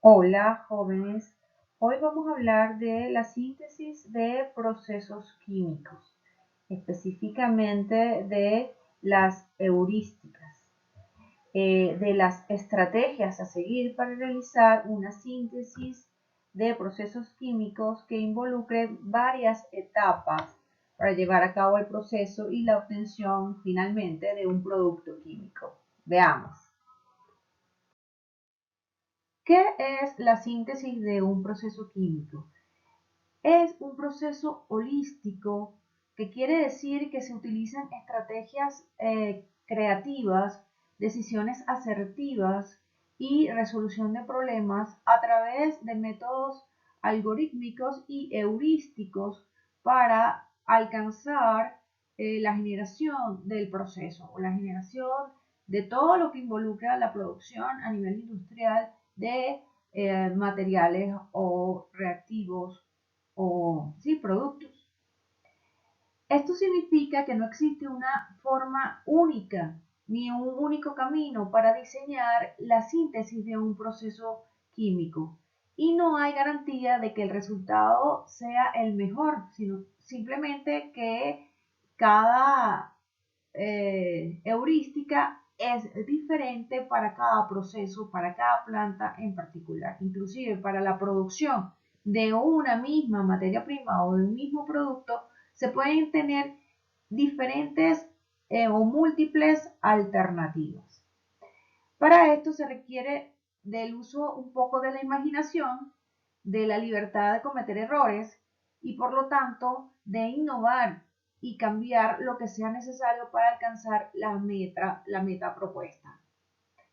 Hola, jóvenes. Hoy vamos a hablar de la síntesis de procesos químicos, específicamente de las heurísticas, de las estrategias a seguir para realizar una síntesis de procesos químicos que involucren varias etapas para llevar a cabo el proceso y la obtención finalmente de un producto químico. Veamos. ¿Qué es la síntesis de un proceso químico? Es un proceso holístico que quiere decir que se utilizan estrategias creativas, decisiones asertivas y resolución de problemas a través de métodos algorítmicos y heurísticos para alcanzar la generación del proceso o la generación de todo lo que involucra la producción a nivel industrial de materiales o reactivos o sí, productos. Esto significa que no existe una forma única ni un único camino para diseñar la síntesis de un proceso químico y no hay garantía de que el resultado sea el mejor, sino simplemente que cada heurística es diferente para cada proceso, para cada planta en particular, inclusive para la producción de una misma materia prima o de un mismo producto, se pueden tener diferentes o múltiples alternativas. Para esto se requiere del uso un poco de la imaginación, de la libertad de cometer errores y por lo tanto de innovar y cambiar lo que sea necesario para alcanzar la meta propuesta.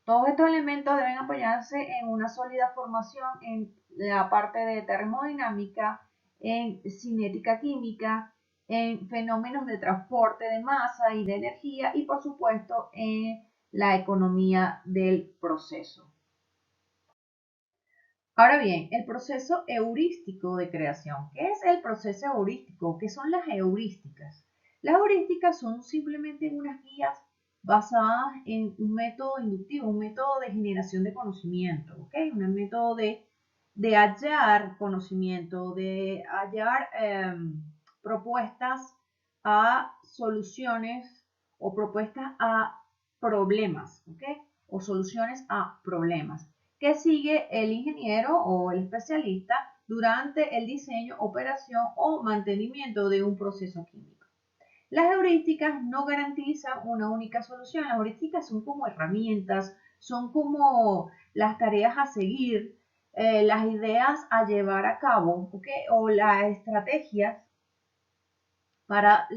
Todos estos elementos deben apoyarse en una sólida formación en la parte de termodinámica, en cinética química, en fenómenos de transporte de masa y de energía y por supuesto en la economía del proceso. Ahora bien, el proceso heurístico de creación. ¿Qué es el proceso heurístico? ¿Qué son las heurísticas? Las heurísticas son simplemente unas guías basadas en un método inductivo, un método de generación de conocimiento, ¿ok? Un método de hallar conocimiento, de hallar propuestas a soluciones o propuestas a problemas, ¿ok? O soluciones a problemas que sigue el ingeniero o el especialista durante el diseño, operación o mantenimiento de un proceso químico. Las heurísticas no garantizan una única solución. Las heurísticas son como herramientas, son como las tareas a seguir, las ideas a llevar a cabo, ¿okay? O las estrategias para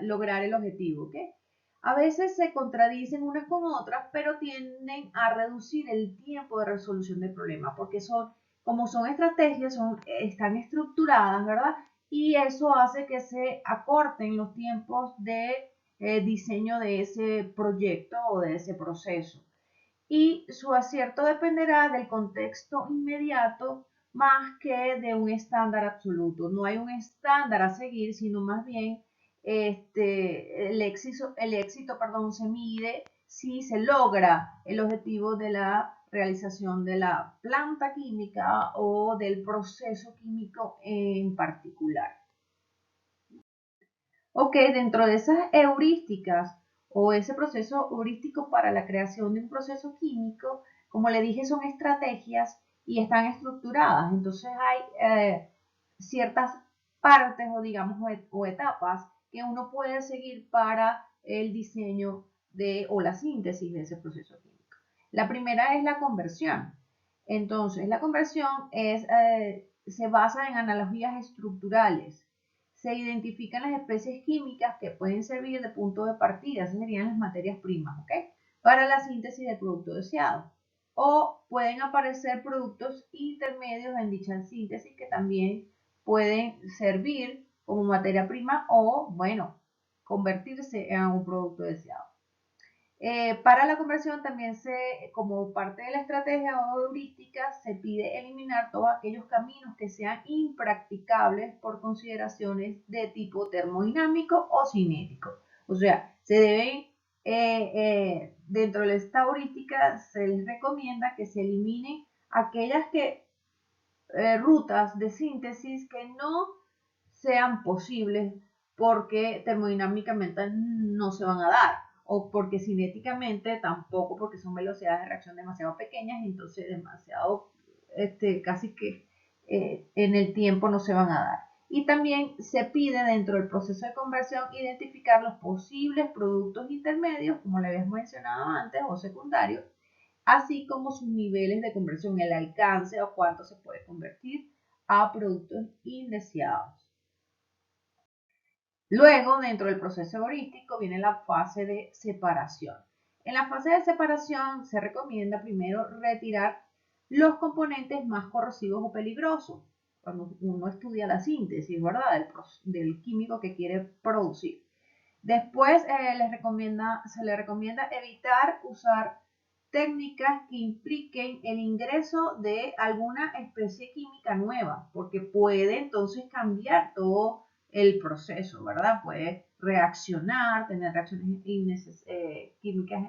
lograr el objetivo. ¿Okay? A veces se contradicen unas con otras, pero tienden a reducir el tiempo de resolución del problema, porque como son estrategias, están estructuradas, ¿verdad? Y eso hace que se acorten los tiempos de diseño de ese proyecto o de ese proceso. Y su acierto dependerá del contexto inmediato más que de un estándar absoluto. No hay un estándar a seguir, sino más bien el éxito se mide si se logra el objetivo de la realización de la planta química o del proceso químico en particular. Ok, dentro de esas heurísticas o ese proceso heurístico para la creación de un proceso químico, como le dije, son estrategias y están estructuradas. Entonces hay ciertas partes o digamos o etapas que uno puede seguir para el diseño o la síntesis de ese proceso químico. La primera es la conversión. Entonces, la conversión se basa en analogías estructurales. Se identifican las especies químicas que pueden servir de punto de partida, esas serían las materias primas, ¿ok? Para la síntesis del producto deseado. O pueden aparecer productos intermedios en dicha síntesis que también pueden servir como materia prima o, bueno, convertirse en un producto deseado. Para la conversión también como parte de la estrategia o heurística, se pide eliminar todos aquellos caminos que sean impracticables por consideraciones de tipo termodinámico o cinético. O sea, se deben, dentro de esta heurística, se les recomienda que se eliminen aquellas rutas de síntesis que no sean posibles porque termodinámicamente no se van a dar, o porque cinéticamente tampoco, porque son velocidades de reacción demasiado pequeñas, entonces demasiado, casi que en el tiempo no se van a dar. Y también se pide dentro del proceso de conversión identificar los posibles productos intermedios, como le habías mencionado antes, o secundarios, así como sus niveles de conversión, el alcance o cuánto se puede convertir a productos indeseados. Luego, dentro del proceso heurístico, viene la fase de separación. En la fase de separación se recomienda primero retirar los componentes más corrosivos o peligrosos, cuando uno estudia la síntesis, ¿verdad? Del químico que quiere producir. Después se le recomienda evitar usar técnicas que impliquen el ingreso de alguna especie química nueva, porque puede entonces cambiar todo el proceso, ¿verdad? Puede reaccionar, tener reacciones químicas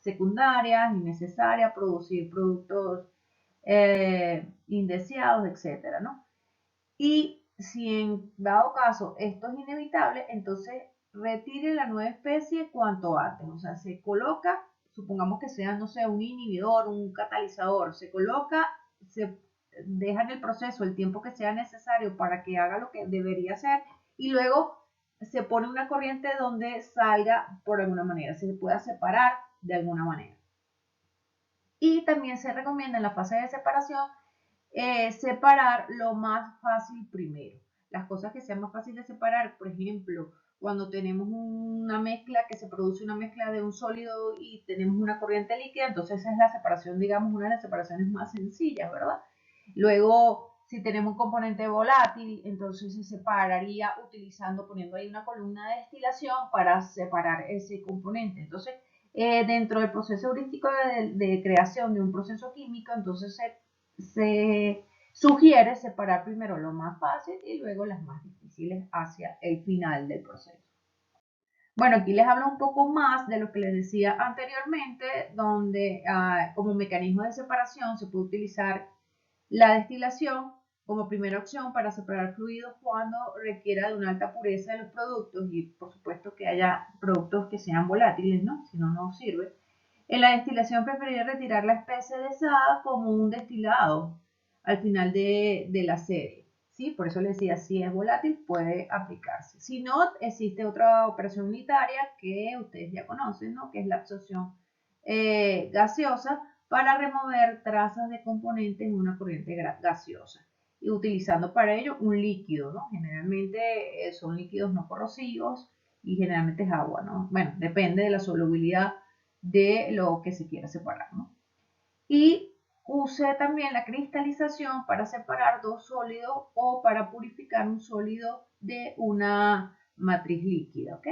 secundarias, innecesarias, producir productos indeseados, etcétera, ¿no? Y si en dado caso esto es inevitable, entonces retire la nueva especie cuanto antes. O sea, se coloca, supongamos que sea, no sé, un inhibidor, un catalizador, se coloca, se deja en el proceso el tiempo que sea necesario para que haga lo que debería hacer y luego se pone una corriente donde salga por alguna manera, se pueda separar de alguna manera. Y también se recomienda en la fase de separación separar lo más fácil primero. Las cosas que sean más fáciles de separar, por ejemplo, cuando tenemos una mezcla, que se produce una mezcla de un sólido y tenemos una corriente líquida, entonces esa es la separación, digamos, una de las separaciones más sencillas, ¿verdad? Luego, si tenemos un componente volátil, entonces se separaría poniendo ahí una columna de destilación para separar ese componente. Entonces, dentro del proceso heurístico de creación de un proceso químico, entonces se sugiere separar primero lo más fácil y luego las más difíciles hacia el final del proceso. Bueno, aquí les hablo un poco más de lo que les decía anteriormente, donde como mecanismo de separación se puede utilizar la destilación como primera opción para separar fluidos cuando requiera de una alta pureza de los productos y por supuesto que haya productos que sean volátiles, ¿no? Si no, no sirve. En la destilación preferiría retirar la especie deseada como un destilado al final de la serie. ¿Sí? Por eso les decía, si es volátil puede aplicarse. Si no, existe otra operación unitaria que ustedes ya conocen, ¿no? Que es la absorción gaseosa para remover trazas de componentes en una corriente gaseosa y utilizando para ello un líquido, ¿no? Generalmente son líquidos no corrosivos y generalmente es agua, ¿no? Bueno, depende de la solubilidad de lo que se quiera separar, ¿no? Y use también la cristalización para separar dos sólidos o para purificar un sólido de una matriz líquida, ¿ok?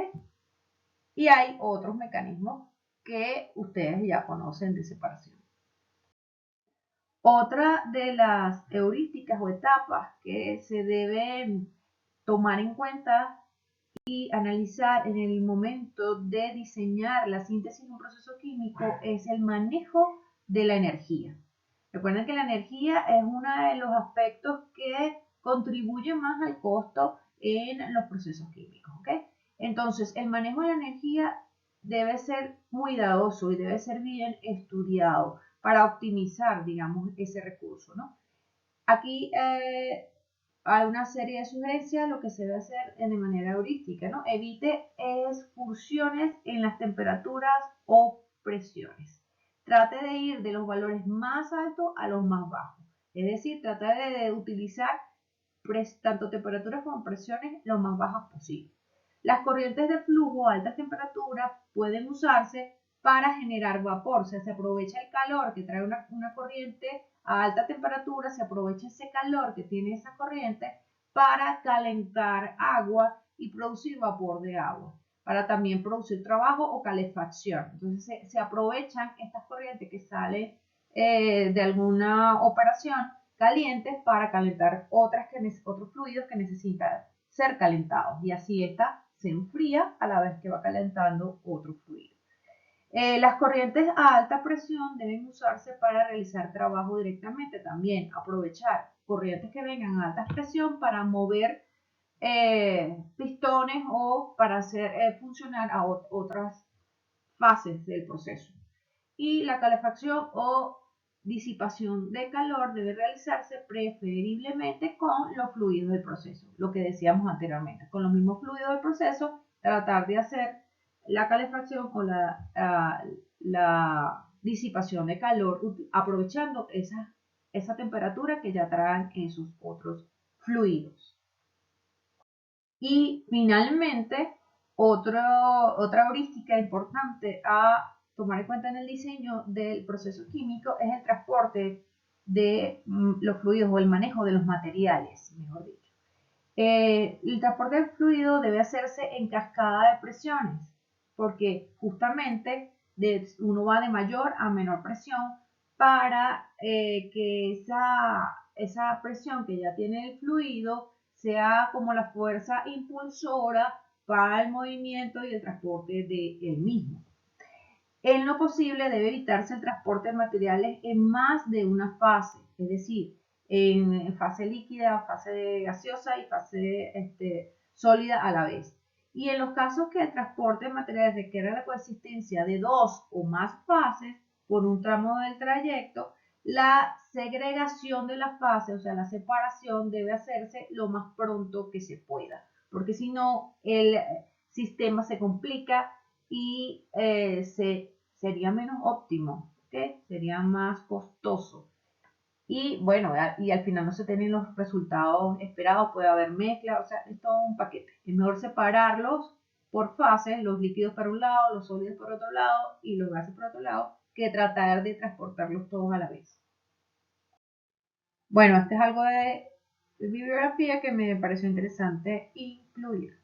Y hay otros mecanismos que ustedes ya conocen de separación. Otra de las heurísticas o etapas que se deben tomar en cuenta y analizar en el momento de diseñar la síntesis de un proceso químico es el manejo de la energía. Recuerden que la energía es uno de los aspectos que contribuye más al costo en los procesos químicos, ¿ok? Entonces, el manejo de la energía debe ser cuidadoso y debe ser bien estudiado para optimizar, digamos, ese recurso, ¿no? Aquí hay una serie de sugerencias, lo que se debe hacer de manera heurística, ¿no? Evite excursiones en las temperaturas o presiones. Trate de ir de los valores más altos a los más bajos. Es decir, trate de utilizar tanto temperaturas como presiones lo más bajas posible. Las corrientes de flujo a altas temperaturas pueden usarse para generar vapor, o sea, se aprovecha el calor que trae una corriente a alta temperatura, se aprovecha ese calor que tiene esa corriente para calentar agua y producir vapor de agua, para también producir trabajo o calefacción. Entonces se aprovechan estas corrientes que salen de alguna operación calientes para calentar otros fluidos que necesitan ser calentados y así esta se enfría a la vez que va calentando otro fluido. Las corrientes a alta presión deben usarse para realizar trabajo directamente también, aprovechar corrientes que vengan a alta presión para mover pistones o para hacer funcionar a otras fases del proceso. Y la calefacción o disipación de calor debe realizarse preferiblemente con los fluidos del proceso, lo que decíamos anteriormente, con los mismos fluidos del proceso, tratar de hacer la calefacción o la disipación de calor aprovechando esa temperatura que ya traen esos otros fluidos. Y finalmente, otra heurística importante a tomar en cuenta en el diseño del proceso químico es el transporte de los fluidos o el manejo de los materiales, mejor dicho. El transporte del fluido debe hacerse en cascada de presiones, porque justamente uno va de mayor a menor presión para que esa presión que ya tiene el fluido sea como la fuerza impulsora para el movimiento y el transporte del mismo. En lo posible debe evitarse el transporte de materiales en más de una fase, es decir, en fase líquida, fase gaseosa y fase sólida a la vez. Y en los casos que el transporte de materiales requiera la coexistencia de dos o más fases por un tramo del trayecto, la segregación de la fase, o sea, la separación, debe hacerse lo más pronto que se pueda, porque si no, el sistema se complica y sería menos óptimo, ¿okay? Sería más costoso. Y bueno, y al final no se tienen los resultados esperados, puede haber mezcla, o sea, es todo un paquete. Es mejor separarlos por fases, los líquidos por un lado, los sólidos por otro lado y los gases por otro lado, que tratar de transportarlos todos a la vez. Bueno, este es algo de bibliografía que me pareció interesante incluir.